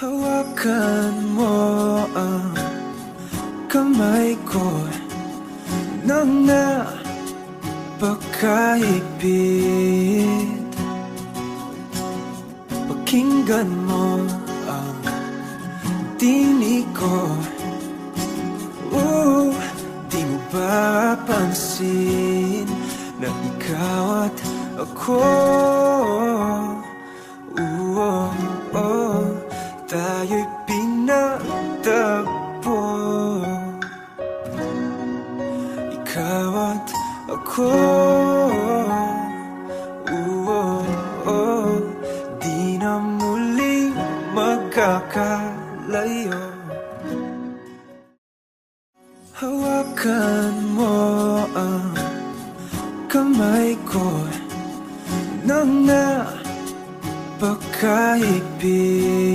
Hawakan mo ang kamay ko nang napakahigpit. Pakinggan mo ang tinig ko. Di mo ba pansin na ikaw at ako? Tayo'y pinagtagpo. Ikaw at ako, di na muling magkakalayo. Hawakan mo ang kamay ko nang napakahigpit.